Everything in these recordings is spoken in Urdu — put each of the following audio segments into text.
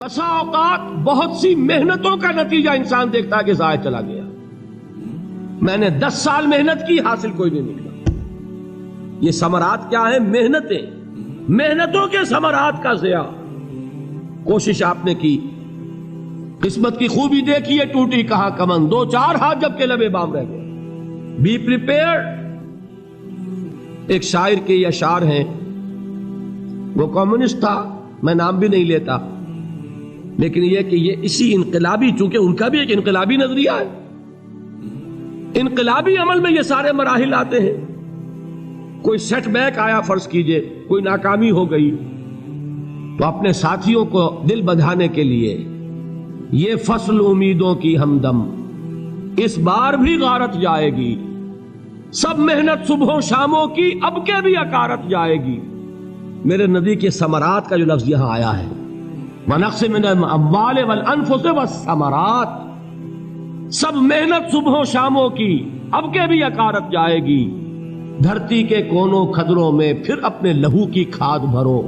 بسا اوقات بہت سی محنتوں کا نتیجہ انسان دیکھتا ہے کہ ضائع چلا گیا. میں نے 10 سال محنت کی، حاصل کوئی نہیں نکلا. یہ ثمرات کیا ہیں؟ محنتوں کے ثمرات کا ضیاع. کوشش آپ نے کی، قسمت کی خوبی دیکھی ہے، ٹوٹی کہاں کمن، 2-4 ہاتھ جب کے لبے بام رہ گئے. Be prepared. ایک شاعر کے یہ اشعار ہیں، وہ کمیونسٹ تھا، میں نام بھی نہیں لیتا، لیکن یہ کہ یہ اسی انقلابی، چونکہ ان کا بھی ایک انقلابی نظریہ ہے، انقلابی عمل میں یہ سارے مراحل آتے ہیں. کوئی سیٹ بیک آیا، فرض کیجئے کوئی ناکامی ہو گئی، تو اپنے ساتھیوں کو دل بندھانے کے لیے یہ فصل امیدوں کی ہمدم اس بار بھی غارت جائے گی، سب محنت صبحوں شاموں کی اب کے بھی اکارت جائے گی. میرے نبی کے ثمرات کا جو لفظ یہاں آیا ہے، وَنَقْصٍ مِّنَ الْأَمْوَالِ وَالْأَنفُسِ وَالثَّمَرَاتِ، سب محنت صبحوں شاموں کی اب کے بھی اکارت جائے گی. دھرتی کے کونوں کھدروں میں پھر اپنے لہو کی کھاد بھرو،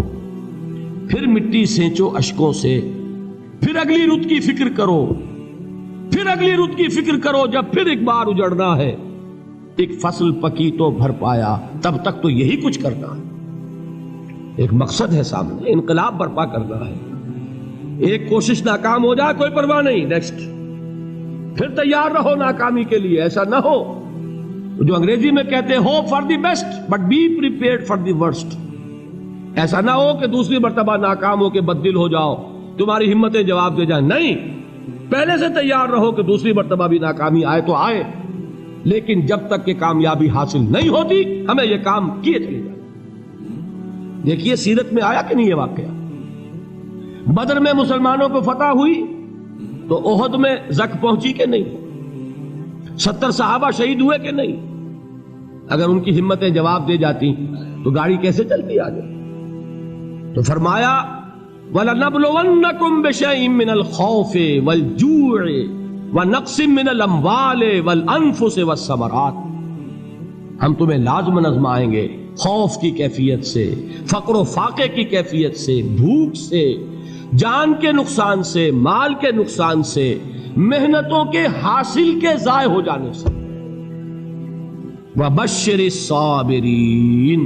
پھر مٹی سینچو اشکوں سے، پھر اگلی رت کی فکر کرو، پھر اگلی رت کی فکر کرو. جب پھر ایک بار اجڑنا ہے، ایک فصل پکی تو بھر پایا، تب تک تو یہی کچھ کرنا ہے. ایک مقصد ہے سامنے، انقلاب برپا کرنا ہے. ایک کوشش ناکام ہو جائے کوئی پرواہ نہیں، نیکسٹ. پھر تیار رہو ناکامی کے لیے. ایسا نہ ہو جو انگریزی میں کہتے ہیں hope for the best but be prepared for the worst. ایسا نہ ہو کہ دوسری مرتبہ ناکام ہو کے بددل ہو جاؤ، تمہاری ہمتیں جواب دے جائیں. نہیں، پہلے سے تیار رہو کہ دوسری مرتبہ بھی ناکامی آئے تو آئے، لیکن جب تک کہ کامیابی حاصل نہیں ہوتی ہمیں یہ کام کیے چلے جائیں. دیکھیے سیرت میں آیا کہ نہیں یہ واقعہ. بدر میں مسلمانوں کو فتح ہوئی تو احد میں زک پہنچی کہ نہیں؟ 70 صحابہ شہید ہوئے کہ نہیں؟ اگر ان کی ہمتیں جواب دے جاتی تو گاڑی کیسے چلتی آگے؟ تو فرمایا وَلَنَبْلُوَنَّكُمْ بِشَيْءٍ مِّنَ الْخَوْفِ وَالْجُوعِ وَنَقْصٍ مِّنَ الْأَمْوَالِ وَالْأَنفُسِ وَالثَّمَرَاتِ. ہم تمہیں لازم آزمائیں گے، خوف کی کیفیت سے، فقر و فاقے کی کیفیت سے، بھوک سے، جان کے نقصان سے، مال کے نقصان سے، محنتوں کے حاصل کے ضائع ہو جانے سے. وَبَشِّرِ الصَّابِرِينَ،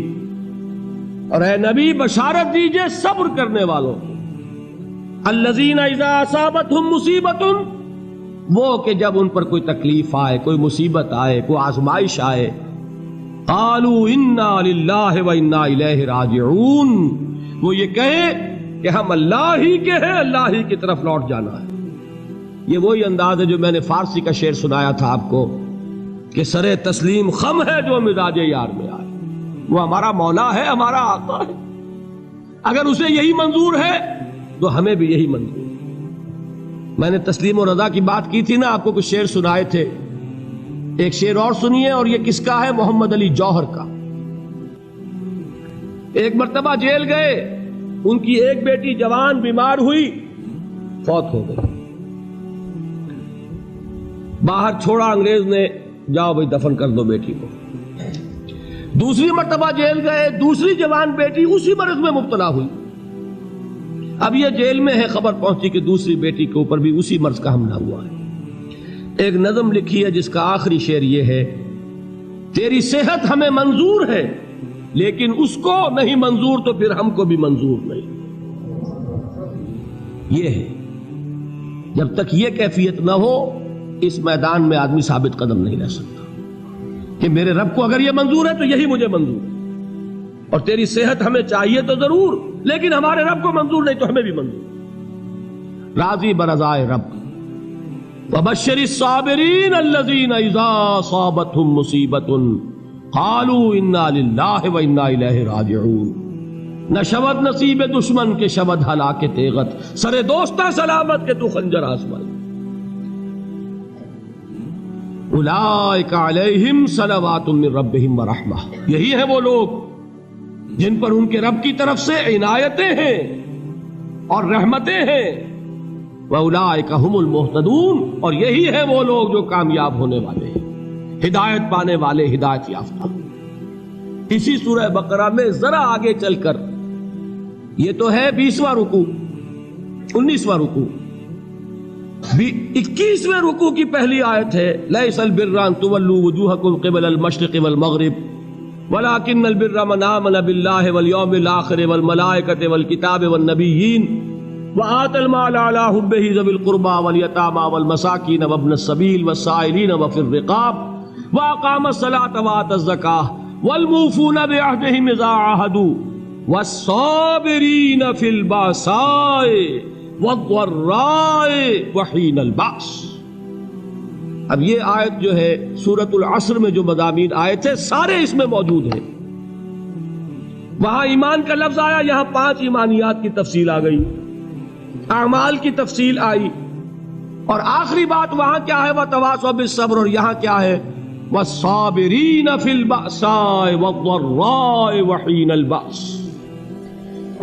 اور اے نبی بشارت دیجئے صبر کرنے والوں کو. الَّذِينَ إِذَا أَصَابَتْهُمْ مُصِيبَةٌ، وہ کہ جب ان پر کوئی تکلیف آئے، کوئی مصیبت آئے، کوئی آزمائش آئے، قالوا انا للہ وانا الیہ راجعون، وہ یہ کہیں کہ ہم اللہ ہی کے ہیں، اللہ ہی کی طرف لوٹ جانا ہے. یہ وہی انداز ہے جو میں نے فارسی کا شعر سنایا تھا آپ کو کہ سرے تسلیم خم ہے جو مزاج یار میں آئے. وہ ہمارا مولا ہے، ہمارا آقا ہے، اگر اسے یہی منظور ہے تو ہمیں بھی یہی منظور ہے. میں نے تسلیم و رضا کی بات کی تھی نا، آپ کو کچھ شعر سنائے تھے. ایک شعر اور سنیے، اور یہ کس کا ہے؟ محمد علی جوہر کا. ایک مرتبہ جیل گئے، ان کی ایک بیٹی جوان بیمار ہوئی، فوت ہو گئی. باہر چھوڑا انگریز نے، جاؤ بھائی دفن کر دو بیٹی کو. دوسری مرتبہ جیل گئے، دوسری جوان بیٹی اسی مرض میں مبتلا ہوئی. اب یہ جیل میں ہے، خبر پہنچی کہ دوسری بیٹی کے اوپر بھی اسی مرض کا حملہ ہوا ہے. ایک نظم لکھی ہے جس کا آخری شعر یہ ہے، تیری صحت ہمیں منظور ہے لیکن اس کو نہیں منظور تو پھر ہم کو بھی منظور نہیں. یہ ہے، جب تک یہ کیفیت نہ ہو اس میدان میں آدمی ثابت قدم نہیں رہ سکتا کہ میرے رب کو اگر یہ منظور ہے تو یہی مجھے منظور ہے، اور تیری صحت ہمیں چاہیے تو ضرور، لیکن ہمارے رب کو منظور نہیں تو ہمیں بھی منظور. راضی برضائے رب. وَبَشِّرِ الصَّابِرِينَ الَّذِينَ إِذَا أَصَابَتْهُمْ مُصِيبَةٌ قَالُوا إِنَّا لِلَّهِ وَإِنَّا إِلَيْهِ رَاجِعُونَ. نہ شود نصیب دشمن کے شود ہلاک تیغت، سر دوستہ سلامت کے تو خنجر آزمائی. اولئک علیہم صلوات من ربہم ورحمہ، یہی ہے وہ لوگ جن پر ان کے رب کی طرف سے عنایتیں ہیں اور رحمتیں ہیں. وَأُولَٰئِكَ هُمُ الْمُهْتَدُونَ، اور یہی ہے وہ لوگ جو کامیاب ہونے والے ہیں، ہدایت پانے والے، ہدایت یافتہ. اسی سورہ بقرہ میں ذرا آگے چل کر، یہ تو ہے 20واں رکوع، 19واں رکوع. 21ویں رکوع کی پہلی آیت ہے لیس البر ان تولوا وجوہکم قبل المشرق والمغرب ولكن البر من آمن بالله واليوم الآخر والملائكة والكتاب والنبيين وآتى المال على حبه ذوي القربى واليتامى والمساكين وابن السبيل والسائلين وفي الرقاب وأقام الصلاة وآتى الزكاة والموفون بعهدهم إذا عاهدوا والصابرين في البأساء والضراء وحين البأس. اب یہ آیت جو ہے سورۃ العصر میں جو مضامین آئے تھے سارے اس میں موجود ہیں. وہاں ایمان کا لفظ آیا، یہاں 5 ایمانیات کی تفصیل آ گئی، اعمال کی تفصیل آئی، اور آخری بات وہاں کیا ہے وَتَوَاصَوْا بِالصَّبْرِ، اور یہاں کیا ہے وَالصَّابِرِينَ فِي الْبَأْسَاءِ وَالضَّرَّاءِ وَحِينَ الْبَأْسِ،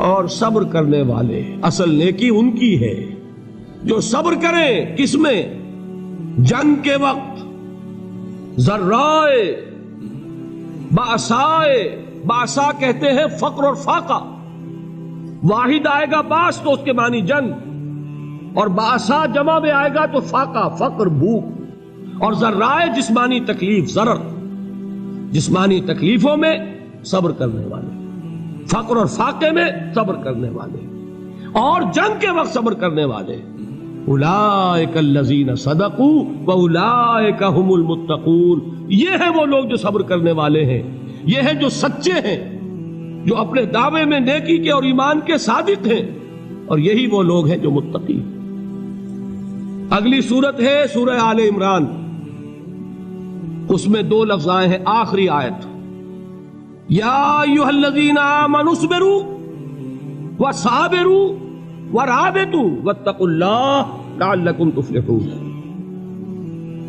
اور صبر کرنے والے. اصل نیکی ان کی ہے جو صبر کریں. کس میں؟ جنگ کے وقت. ذرائے باسائے، باسا کہتے ہیں فقر اور فاقہ. واحد آئے گا باس تو اس کے معنی جنگ، اور باسا جمع میں آئے گا تو فاقہ فقر بھوک. اور ذرائے جسمانی تکلیف، ضرر جسمانی تکلیفوں میں صبر کرنے والے، فقر اور فاقے میں صبر کرنے والے، اور جنگ کے وقت صبر کرنے والے. اولئک الذین صدقوا واولئک هم المتقون. یہ ہیں وہ لوگ جو صبر کرنے والے ہیں، یہ ہیں جو سچے ہیں، جو اپنے دعوے میں نیکی کے اور ایمان کے صادق ہیں، اور یہی وہ لوگ ہیں جو متقی. اگلی سورت ہے سورہ آل عمران. اس میں 2 لفظ آئے ہیں آخری آیت، یا ایھا الذین آمنوا اصبروا وصابروا ورابطوا واتقوا اللہ لعلکم تفلحون.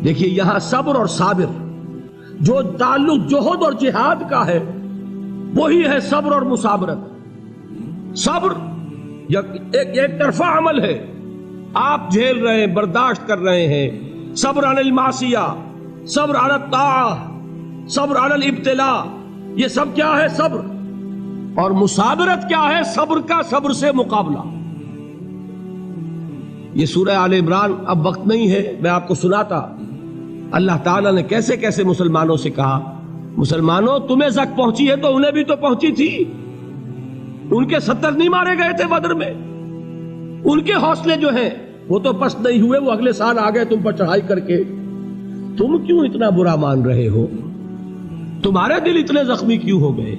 دیکھیے یہاں صبر اور صابر جو تعلق جہد اور جہاد کا ہے وہی ہے صبر اور مصابرت. صبر ایک طرفہ عمل ہے، آپ جھیل رہے ہیں، برداشت کر رہے ہیں. صبر علی المعصیہ، صبر علی الطاعہ، صبر علی الابتلاء، یہ سب کیا ہے؟ صبر. اور مصابرت کیا ہے؟ صبر کا صبر سے مقابلہ. یہ سورہ آل عمران اب وقت نہیں ہے، میں آپ کو سناتا اللہ تعالیٰ نے کیسے کیسے مسلمانوں سے کہا. مسلمانوں تمہیں زک پہنچی ہے تو انہیں بھی تو پہنچی تھی. ان کے 70 نہیں مارے گئے تھے بدر میں؟ ان کے حوصلے جو ہیں وہ تو پست نہیں ہوئے، وہ اگلے سال آ گئے تم پر چڑھائی کر کے. تم کیوں اتنا برا مان رہے ہو؟ تمہارے دل اتنے زخمی کیوں ہو گئے؟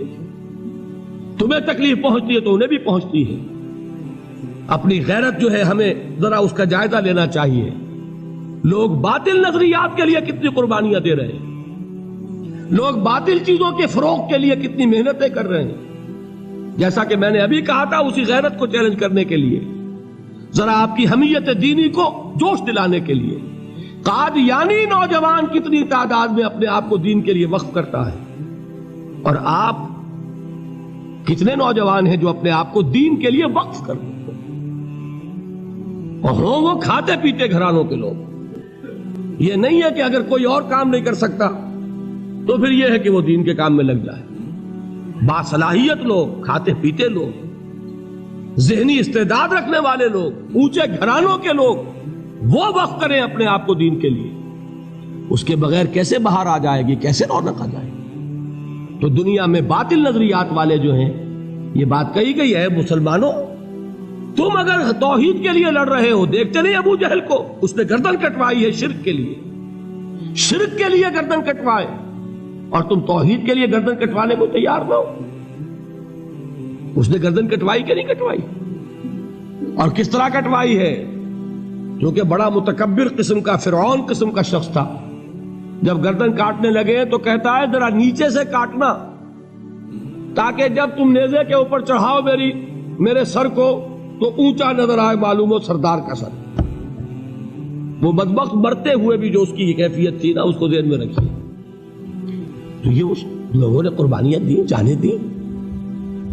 تمہیں تکلیف پہنچتی ہے تو انہیں بھی پہنچتی ہے. اپنی غیرت جو ہے ہمیں ذرا اس کا جائزہ لینا چاہیے. لوگ باطل نظریات کے لیے کتنی قربانیاں دے رہے ہیں، لوگ باطل چیزوں کے فروغ کے لیے کتنی محنتیں کر رہے ہیں. جیسا کہ میں نے ابھی کہا تھا، اسی غیرت کو چیلنج کرنے کے لیے، ذرا آپ کی حمیت دینی کو جوش دلانے کے لیے. قادیانی نوجوان کتنی تعداد میں اپنے آپ کو دین کے لیے وقف کرتا ہے، اور آپ کتنے نوجوان ہیں جو اپنے آپ کو دین کے لیے وقف کر دیں، اور ہوں وہ کھاتے پیتے گھرانوں کے لوگ. یہ نہیں ہے کہ اگر کوئی اور کام نہیں کر سکتا تو پھر یہ ہے کہ وہ دین کے کام میں لگ جائے. باصلاحیت لوگ، کھاتے پیتے لوگ، ذہنی استعداد رکھنے والے لوگ، اونچے گھرانوں کے لوگ، وہ وقف کریں اپنے آپ کو دین کے لیے. اس کے بغیر کیسے باہر آ جائے گی، کیسے رونق آ جائے گی؟ تو دنیا میں باطل نظریات والے جو ہیں، یہ بات کہی گئی ہے مسلمانوں تم اگر توحید کے لیے لڑ رہے ہو، دیکھتے نہیں ابو جہل کو، اس نے گردن کٹوائی ہے شرک کے لیے، شرک کے لیے گردن کٹوائے، اور تم توحید کے لیے گردن کٹوانے کو تیار نہ ہو. اس نے گردن کٹوائی کہ نہیں کٹوائی؟ اور کس طرح کٹوائی ہے؟ کیونکہ بڑا متکبر قسم کا، فرعون قسم کا شخص تھا. جب گردن کاٹنے لگے تو کہتا ہے ذرا نیچے سے کاٹنا، تاکہ جب تم نیزے کے اوپر چڑھاؤ میرے سر کو تو اونچا نظر آئے، معلوم ہو سردار کا سر. وہ بدبخت مرتے ہوئے بھی جو اس کی کیفیت تھی نا، اس کو ذہن میں رکھیے. تو یہ اس لوگوں نے قربانیاں دی، جانیں دی.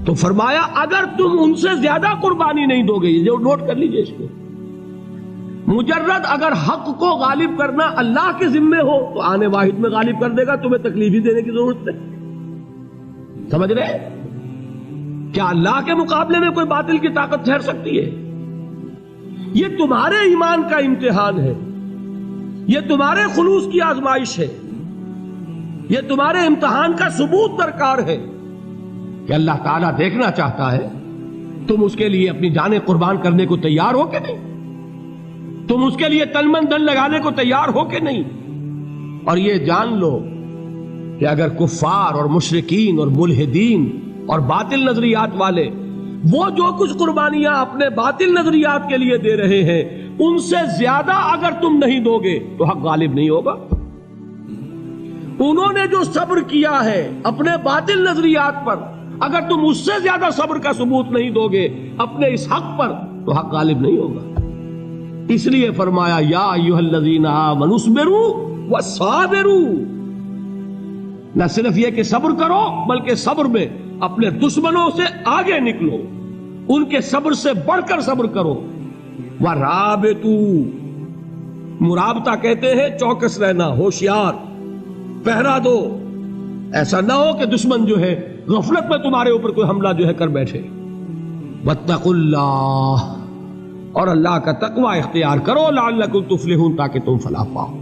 تو فرمایا اگر تم ان سے زیادہ قربانی نہیں دو گے، یہ نوٹ کر لیجئے اس کو، مجرد اگر حق کو غالب کرنا اللہ کے ذمے ہو تو آنے واحد میں غالب کر دے گا، تمہیں تکلیف ہی دینے کی ضرورت نہیں. سمجھ رہے؟ کیا اللہ کے مقابلے میں کوئی باطل کی طاقت ٹھہر سکتی ہے؟ یہ تمہارے ایمان کا امتحان ہے، یہ تمہارے خلوص کی آزمائش ہے، یہ تمہارے امتحان کا ثبوت درکار ہے کہ اللہ تعالیٰ دیکھنا چاہتا ہے تم اس کے لیے اپنی جانیں قربان کرنے کو تیار ہو کہ نہیں، تم اس کے لیے تن من دن لگانے کو تیار ہو کہ نہیں۔ اور یہ جان لو کہ اگر کفار اور مشرکین اور ملحدین اور باطل نظریات والے وہ جو کچھ قربانیاں اپنے باطل نظریات کے لیے دے رہے ہیں ان سے زیادہ اگر تم نہیں دو گے تو حق غالب نہیں ہوگا۔ انہوں نے جو صبر کیا ہے اپنے باطل نظریات پر، اگر تم اس سے زیادہ صبر کا ثبوت نہیں دو گے اپنے اس حق پر تو حق غالب نہیں ہوگا۔ اس لیے فرمایا یا ایھا الذین آمنوا اصبروا وصابروا، نہ صرف یہ کہ صبر کرو بلکہ صبر میں اپنے دشمنوں سے آگے نکلو، ان کے صبر سے بڑھ کر صبر کرو۔ ورابطوا، مرابطہ کہتے ہیں چوکس رہنا، ہوشیار، پہرا دو، ایسا نہ ہو کہ دشمن جو ہے غفلت میں تمہارے اوپر کوئی حملہ جو ہے کر بیٹھے۔ واتقوا اللہ، اور اللہ کا تقوی اختیار کرو، لعلکم تفلحون، تاکہ تم فلاح پاؤ۔